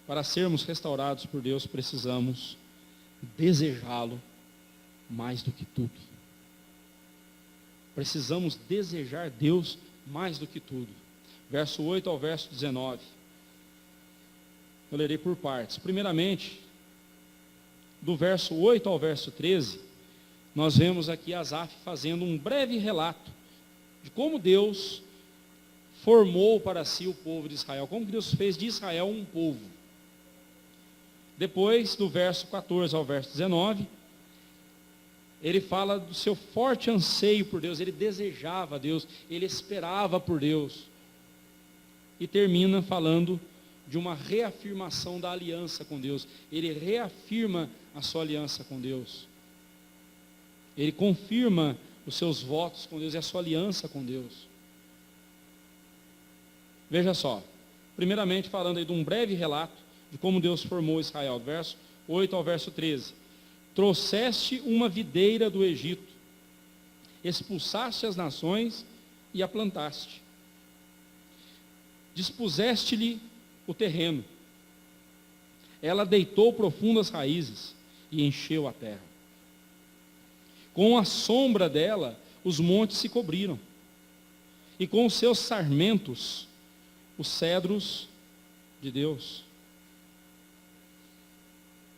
para sermos restaurados por Deus, precisamos desejá-lo mais do que tudo. Precisamos desejar Deus mais do que tudo. Verso 8 ao verso 19. Eu lerei por partes. Primeiramente, do verso 8 ao verso 13, nós vemos aqui Asaf fazendo um breve relato de como Deus formou para si o povo de Israel, como Deus fez de Israel um povo. Depois, do verso 14 ao verso 19, ele fala do seu forte anseio por Deus, ele desejava Deus, ele esperava por Deus. E termina falando de uma reafirmação da aliança com Deus. Ele reafirma a sua aliança com Deus. Ele confirma os seus votos com Deus e a sua aliança com Deus. Veja só, primeiramente falando aí de um breve relato de como Deus formou Israel, do verso 8 ao verso 13. Trouxeste uma videira do Egito, expulsaste as nações e a plantaste. Dispuseste-lhe o terreno. Ela deitou profundas raízes e encheu a terra. Com a sombra dela, os montes se cobriram, e com os seus sarmentos, os cedros de Deus.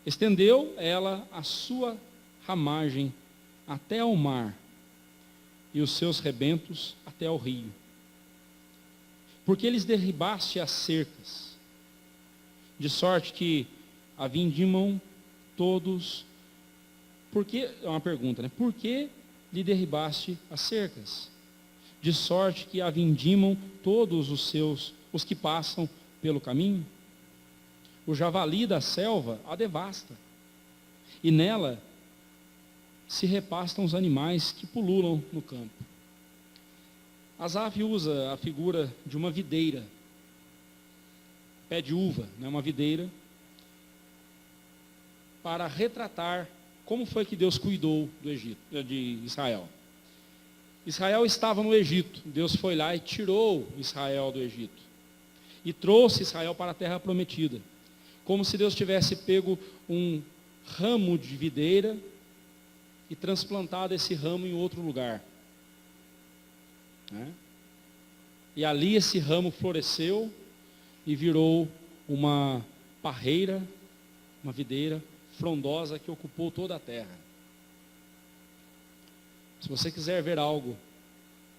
Estendeu ela a sua ramagem até ao mar, e os seus rebentos até ao rio. Porque eles derribaste as cercas, de sorte que a vindimam todos. É uma pergunta, né? Por que lhe derribaste as cercas? De sorte que a vindimam todos os que passam pelo caminho. O javali da selva a devasta, e nela se repastam os animais que pululam no campo. Asaf usa a figura de uma videira, pé de uva, né, uma videira, para retratar como foi que Deus cuidou do Egito, de Israel. Israel estava no Egito, Deus foi lá e tirou Israel do Egito, e trouxe Israel para a terra prometida, como se Deus tivesse pego um ramo de videira e transplantado esse ramo em outro lugar, né? E ali esse ramo floresceu e virou uma parreira, uma videira frondosa que ocupou toda a terra. Se você quiser ver algo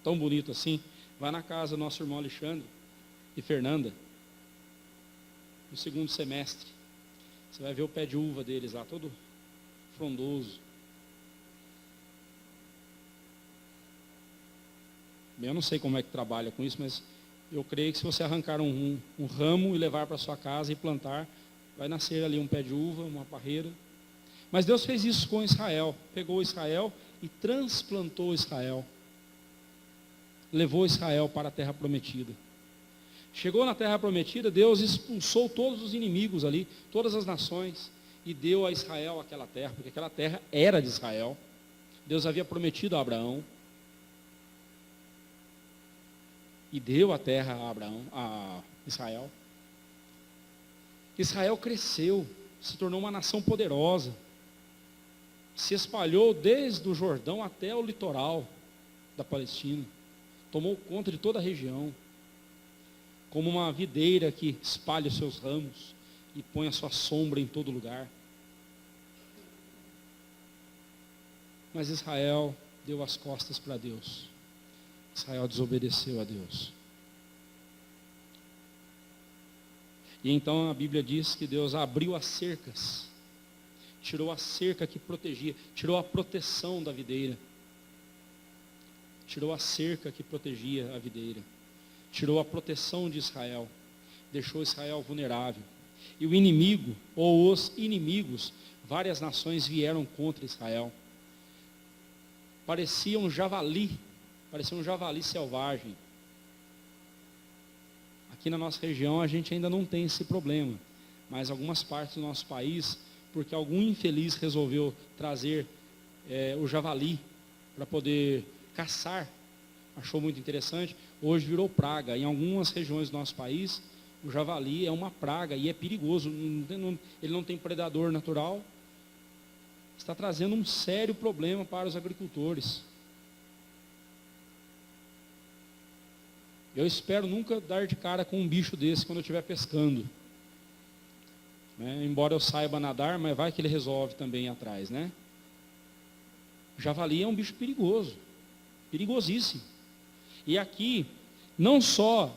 tão bonito assim, vá na casa do nosso irmão Alexandre e Fernanda, no segundo semestre. Você vai ver o pé de uva deles lá, todo frondoso. Eu não sei como é que trabalha com isso, mas eu creio que se você arrancar um ramo e levar para sua casa e plantar, vai nascer ali um pé de uva, uma parreira. Mas Deus fez isso com Israel. Pegou Israel e transplantou Israel. Levou Israel para a terra prometida. Chegou na terra prometida, Deus expulsou todos os inimigos ali, todas as nações, e deu a Israel aquela terra, porque aquela terra era de Israel. Deus havia prometido a Abraão, e deu a terra a Abraão, a Israel. Israel cresceu, se tornou uma nação poderosa, se espalhou desde o Jordão até o litoral da Palestina, tomou conta de toda a região, como uma videira que espalha os seus ramos e põe a sua sombra em todo lugar. Mas Israel deu as costas para Deus. Israel desobedeceu a Deus. E então a Bíblia diz que Deus abriu as cercas, tirou a cerca que protegia, tirou a proteção da videira, tirou a cerca que protegia a videira, tirou a proteção de Israel, deixou Israel vulnerável. E o inimigo, ou os inimigos, várias nações vieram contra Israel. Parecia um javali selvagem. Aqui na nossa região a gente ainda não tem esse problema, mas algumas partes do nosso país, porque algum infeliz resolveu trazer o javali para poder caçar, achou muito interessante, hoje virou praga. Em algumas regiões do nosso país, o javali é uma praga e é perigoso, ele não tem predador natural, está trazendo um sério problema para os agricultores. Eu espero nunca dar de cara com um bicho desse quando eu estiver pescando. Embora eu saiba nadar, mas vai que ele resolve também ir atrás, né? O javali é um bicho perigoso, perigosíssimo. E aqui, não só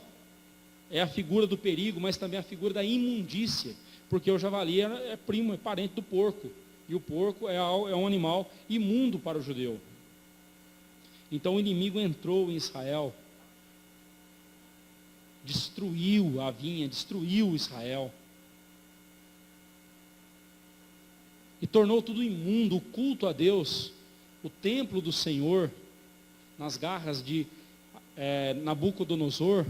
é a figura do perigo, mas também a figura da imundícia, porque o javali é primo, é parente do porco, e o porco é um animal imundo para o judeu. Então o inimigo entrou em Israel, destruiu a vinha, destruiu Israel, e tornou tudo imundo. O culto a Deus, o templo do Senhor, nas garras de Nabucodonosor,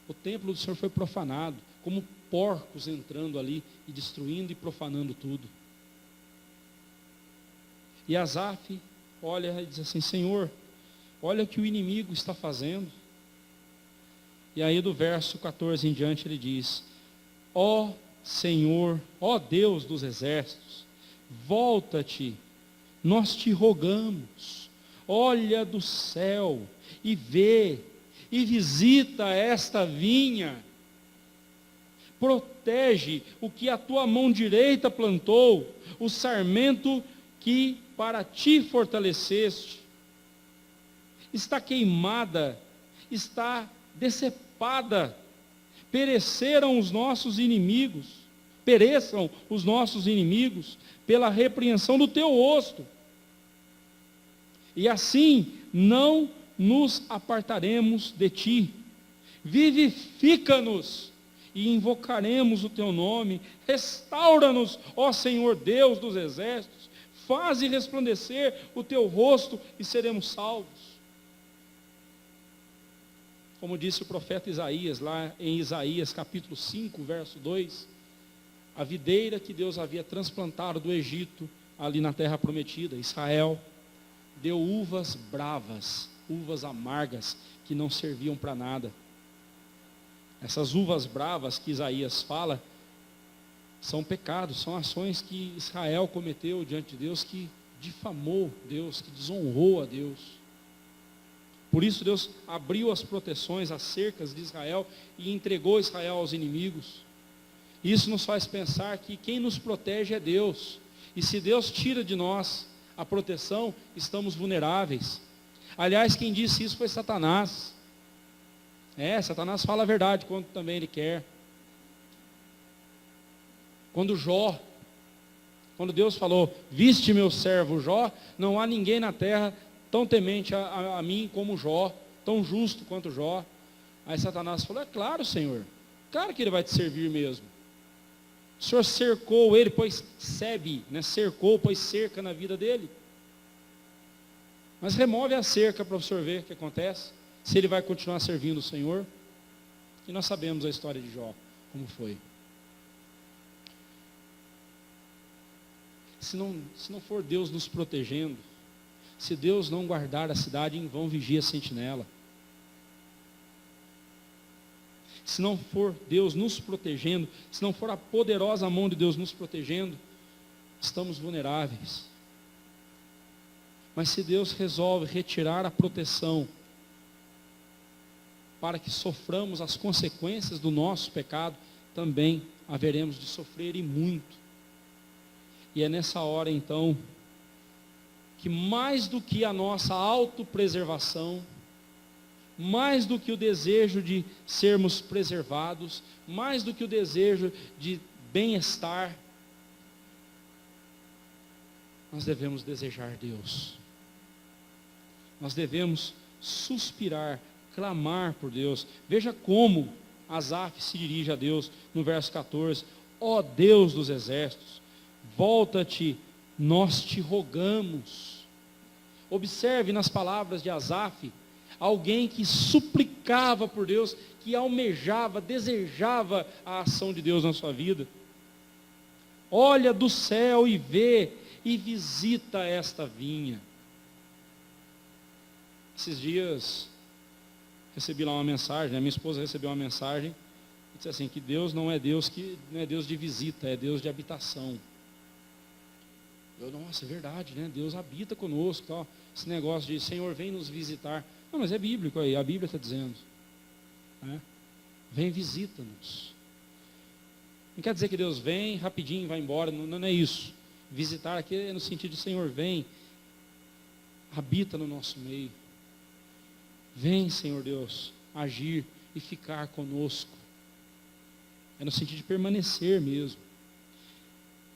o templo do Senhor foi profanado, como porcos entrando ali e destruindo e profanando tudo. E Asaf olha e diz assim: Senhor, olha o que o inimigo está fazendo. E aí do verso 14 em diante ele diz: ó Senhor, ó Deus dos exércitos, volta-te, nós te rogamos, olha do céu e vê, e visita esta vinha, protege o que a tua mão direita plantou, o sarmento que para ti fortaleceste. Está queimada, está decepada, pereçam os nossos inimigos pela repreensão do teu rosto. E assim não nos apartaremos de ti. Vivifica-nos e invocaremos o teu nome. Restaura-nos, ó Senhor Deus dos exércitos. Faze resplandecer o teu rosto e seremos salvos. Como disse o profeta Isaías, lá em Isaías capítulo 5, verso 2, a videira que Deus havia transplantado do Egito, ali na terra prometida, Israel, deu uvas bravas, uvas amargas, que não serviam para nada. Essas uvas bravas que Isaías fala, são pecados, são ações que Israel cometeu diante de Deus, que difamou Deus, que desonrou a Deus. Por isso Deus abriu as proteções, as cercas de Israel e entregou Israel aos inimigos. Isso nos faz pensar que quem nos protege é Deus. E se Deus tira de nós a proteção, estamos vulneráveis. Aliás, quem disse isso foi Satanás. Satanás fala a verdade quando também ele quer. Quando Deus falou: viste meu servo Jó, não há ninguém na terra tão temente a mim como Jó, tão justo quanto Jó. Aí Satanás falou: é claro, Senhor, claro que ele vai te servir mesmo. O Senhor cercou ele, pôs cercou, pôs cerca na vida dele. Mas remove a cerca para o Senhor ver o que acontece, se ele vai continuar servindo o Senhor. E nós sabemos a história de Jó, como foi. Se não for Deus nos protegendo, Se Deus não guardar a cidade, em vão vigia a sentinela. Se não for Deus nos protegendo, se não for a poderosa mão de Deus nos protegendo, estamos vulneráveis. Mas se Deus resolve retirar a proteção, para que soframos as consequências do nosso pecado, também haveremos de sofrer e muito. E é nessa hora então, que mais do que a nossa autopreservação, mais do que o desejo de sermos preservados, mais do que o desejo de bem-estar, nós devemos desejar Deus. Nós devemos suspirar, clamar por Deus. Veja como Asaf se dirige a Deus no verso 14. Ó Deus dos exércitos, volta-te, nós te rogamos. Observe nas palavras de Asaf, alguém que suplicava por Deus, que almejava, desejava a ação de Deus na sua vida. Olha do céu e vê, e visita esta vinha. Esses dias, recebi lá uma mensagem, a minha esposa recebeu uma mensagem, e disse assim, que Deus não é Deus de visita, é Deus de habitação. Nossa, é verdade, né? Deus habita conosco, tal. Esse negócio de Senhor, vem nos visitar. Não, mas é bíblico aí, a Bíblia está dizendo. Né? Vem, visita-nos. Não quer dizer que Deus vem, rapidinho e vai embora, não é isso. Visitar aqui é no sentido de Senhor, vem, habita no nosso meio. Vem, Senhor Deus, agir e ficar conosco. É no sentido de permanecer mesmo.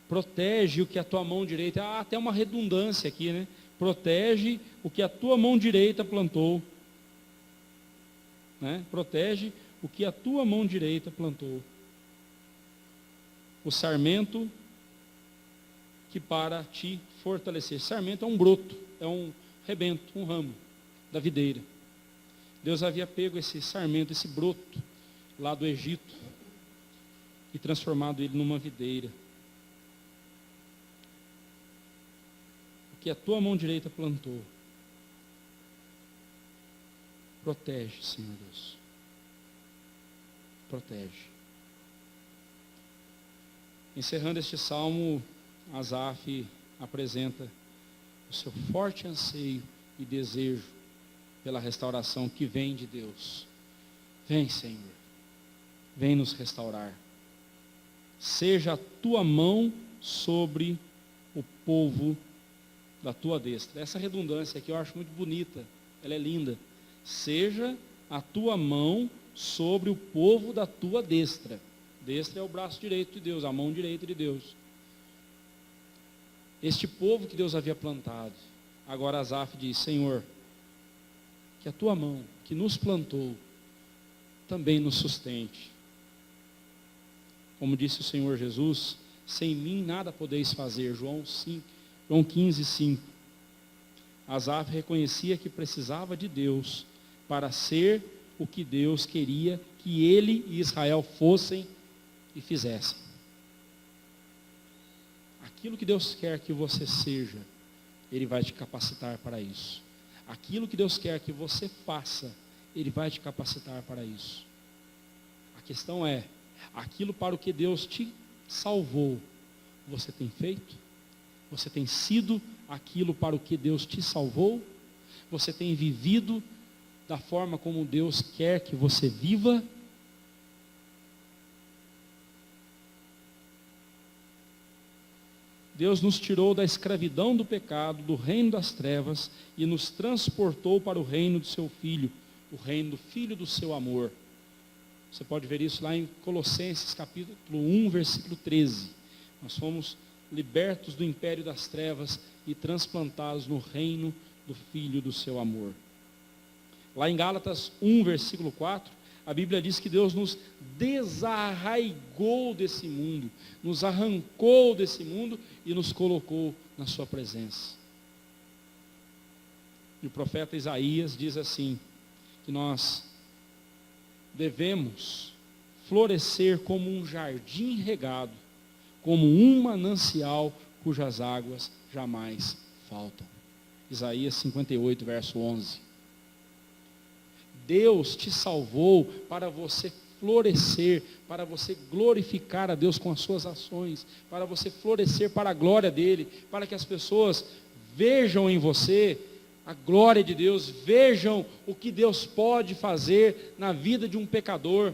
Protege o que a tua mão direita, há até uma redundância aqui, né? Protege o que a tua mão direita plantou. Né? Protege o que a tua mão direita plantou. O sarmento que para te fortalecer. Sarmento é um broto, é um rebento, um ramo da videira. Deus havia pego esse sarmento, esse broto lá do Egito e transformado ele numa videira. O que a tua mão direita plantou, protege, Senhor Deus. Protege. Encerrando este salmo, Asaf apresenta o seu forte anseio e desejo pela restauração que vem de Deus. Vem, Senhor, vem nos restaurar. Seja a tua mão sobre o povo da tua destra. Essa redundância aqui eu acho muito bonita, ela é linda. Seja a tua mão sobre o povo da tua destra. Destra é o braço direito de Deus, a mão direita de Deus. Este povo que Deus havia plantado. Agora Asaf diz, Senhor, que a tua mão, que nos plantou, também nos sustente. Como disse o Senhor Jesus, sem mim nada podeis fazer. João 15, 5. Asaf reconhecia que precisava de Deus para ser o que Deus queria que ele e Israel fossem e fizessem. Aquilo que Deus quer que você seja, Ele vai te capacitar para isso. Aquilo que Deus quer que você faça, Ele vai te capacitar para isso. A questão é, aquilo para o que Deus te salvou, você tem feito? Você tem sido aquilo para o que Deus te salvou? Você tem vivido da forma como Deus quer que você viva? Deus nos tirou da escravidão do pecado, do reino das trevas, e nos transportou para o reino do seu Filho, o reino do Filho do seu amor. Você pode ver isso lá em Colossenses capítulo 1, versículo 13. Nós fomos libertos do império das trevas e transplantados no reino do Filho do seu amor. Lá em Gálatas 1, versículo 4, a Bíblia diz que Deus nos desarraigou desse mundo, nos arrancou desse mundo e nos colocou na sua presença. E o profeta Isaías diz assim, que nós devemos florescer como um jardim regado, como um manancial cujas águas jamais faltam. Isaías 58, verso 11. Deus te salvou para você florescer, para você glorificar a Deus com as suas ações, para você florescer para a glória dEle, para que as pessoas vejam em você a glória de Deus, vejam o que Deus pode fazer na vida de um pecador.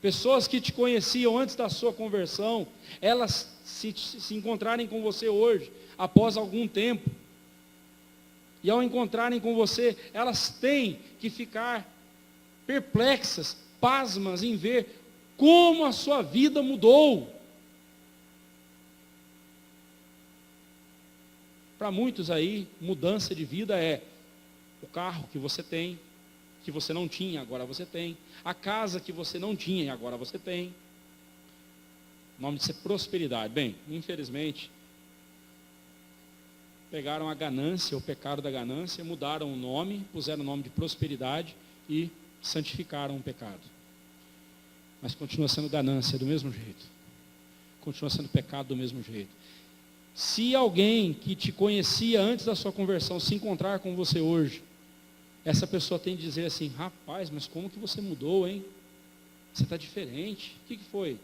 Pessoas que te conheciam antes da sua conversão, elas se encontrarem com você hoje, após algum tempo, e ao encontrarem com você, elas têm que ficar perplexas, pasmas em ver como a sua vida mudou. Para muitos aí, mudança de vida é o carro que você tem, que você não tinha, agora você tem. A casa que você não tinha e agora você tem. O nome disso é prosperidade. Bem, infelizmente, pegaram a ganância, o pecado da ganância, mudaram o nome, puseram o nome de prosperidade e santificaram o pecado. Mas continua sendo ganância do mesmo jeito. Continua sendo pecado do mesmo jeito. Se alguém que te conhecia antes da sua conversão se encontrar com você hoje, essa pessoa tem de dizer assim: rapaz, mas como que você mudou, hein? Você está diferente. O que foi?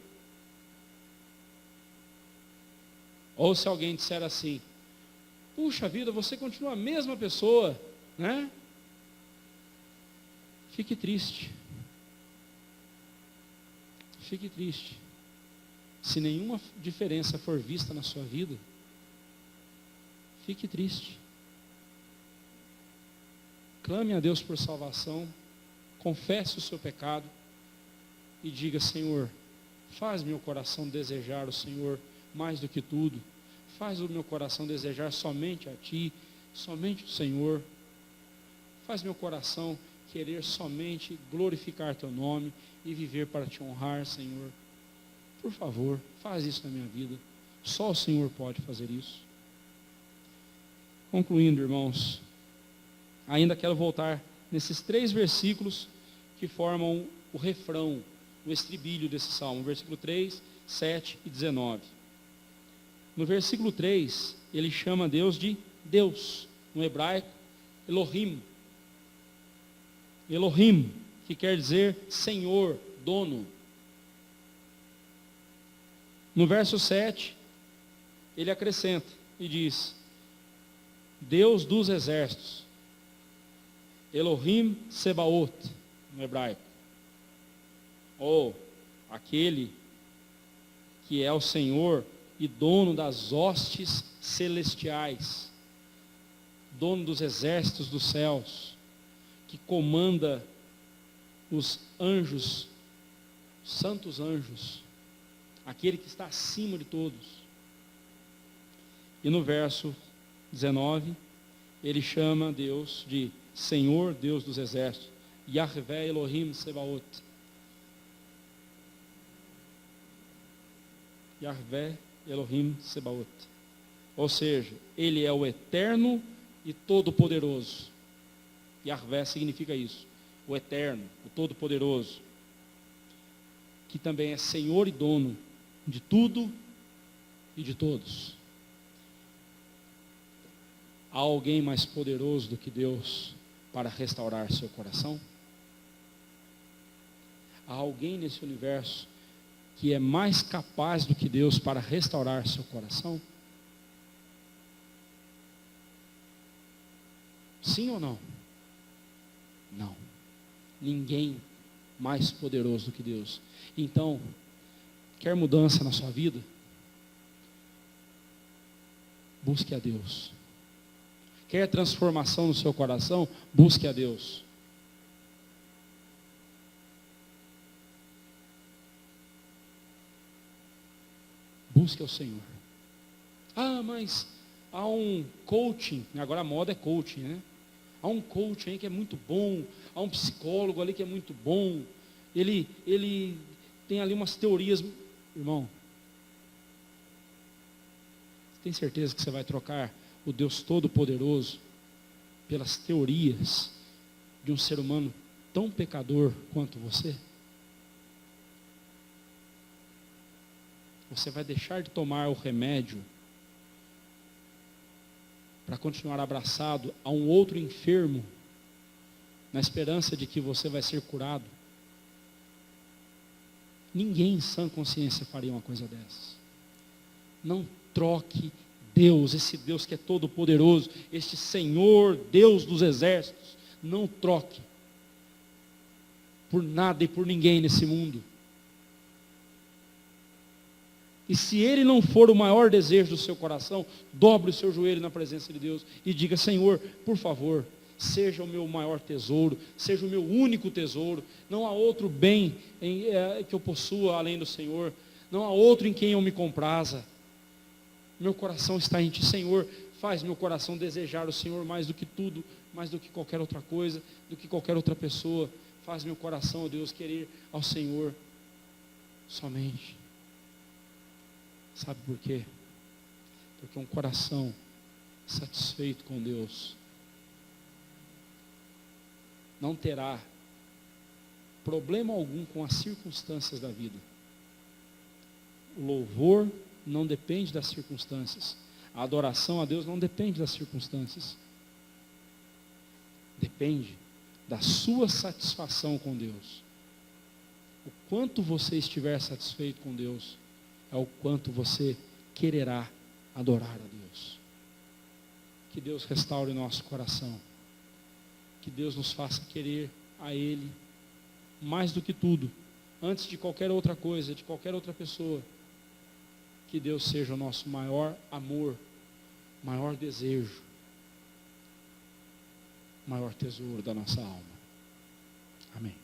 Ou se alguém disser assim: puxa vida, você continua a mesma pessoa, né? Fique triste. Fique triste. Se nenhuma diferença for vista na sua vida, fique triste. Clame a Deus por salvação, confesse o seu pecado e diga: Senhor, faz meu coração desejar o Senhor mais do que tudo. Faz o meu coração desejar somente a Ti, somente o Senhor. Faz meu coração querer somente glorificar Teu nome e viver para Te honrar, Senhor. Por favor, faz isso na minha vida. Só o Senhor pode fazer isso. Concluindo, irmãos, ainda quero voltar nesses 3 versículos que formam o refrão, o estribilho desse salmo, versículo 3, 7 e 19. No versículo 3, ele chama Deus de Deus, no hebraico, Elohim. Elohim, que quer dizer Senhor, dono. No verso 7, ele acrescenta e diz: Deus dos exércitos, Elohim Sebaot, no hebraico, ou aquele que é o Senhor e dono das hostes celestiais, dono dos exércitos dos céus, que comanda os anjos, santos anjos, aquele que está acima de todos. E no verso 19, ele chama Deus de Senhor, Deus dos exércitos, Yahvé Elohim Sebaot. Yahvé Elohim Sebaot. Ou seja, ele é o eterno e todo-poderoso. Yahvé significa isso, o eterno, o todo-poderoso, que também é Senhor e dono de tudo e de todos. Há alguém mais poderoso do que Deus para restaurar seu coração? Há alguém nesse universo que é mais capaz do que Deus para restaurar seu coração? Sim ou não? Não. Ninguém mais poderoso do que Deus. Então, quer mudança na sua vida? Busque a Deus. Quer transformação no seu coração? Busque a Deus. Busque ao Senhor. Ah, mas há um coaching, agora a moda é coaching, né? Há um coach aí que é muito bom, há um psicólogo ali que é muito bom, ele tem ali umas teorias. Irmão, você tem certeza que você vai trocar o Deus Todo-Poderoso pelas teorias de um ser humano tão pecador quanto você? Você vai deixar de tomar o remédio para continuar abraçado a um outro enfermo, na esperança de que você vai ser curado? Ninguém em sã consciência faria uma coisa dessas. Não troque Deus, esse Deus que é todo poderoso, este Senhor, Deus dos exércitos, não troque por nada e por ninguém nesse mundo. E se Ele não for o maior desejo do seu coração, dobre o seu joelho na presença de Deus e diga: Senhor, por favor, seja o meu maior tesouro, seja o meu único tesouro. Não há outro bem que eu possua além do Senhor. Não há outro em quem eu me compraza. Meu coração está em Ti, Senhor. Faz meu coração desejar o Senhor mais do que tudo, mais do que qualquer outra coisa, do que qualquer outra pessoa. Faz meu coração, ó Deus, querer ao Senhor somente. Sabe por quê? Porque um coração satisfeito com Deus não terá problema algum com as circunstâncias da vida. O louvor não depende das circunstâncias. A adoração a Deus não depende das circunstâncias. Depende da sua satisfação com Deus. O quanto você estiver satisfeito com Deus é o quanto você quererá adorar a Deus. Que Deus restaure nosso coração. Que Deus nos faça querer a Ele mais do que tudo, antes de qualquer outra coisa, de qualquer outra pessoa. Que Deus seja o nosso maior amor, maior desejo, maior tesouro da nossa alma. Amém.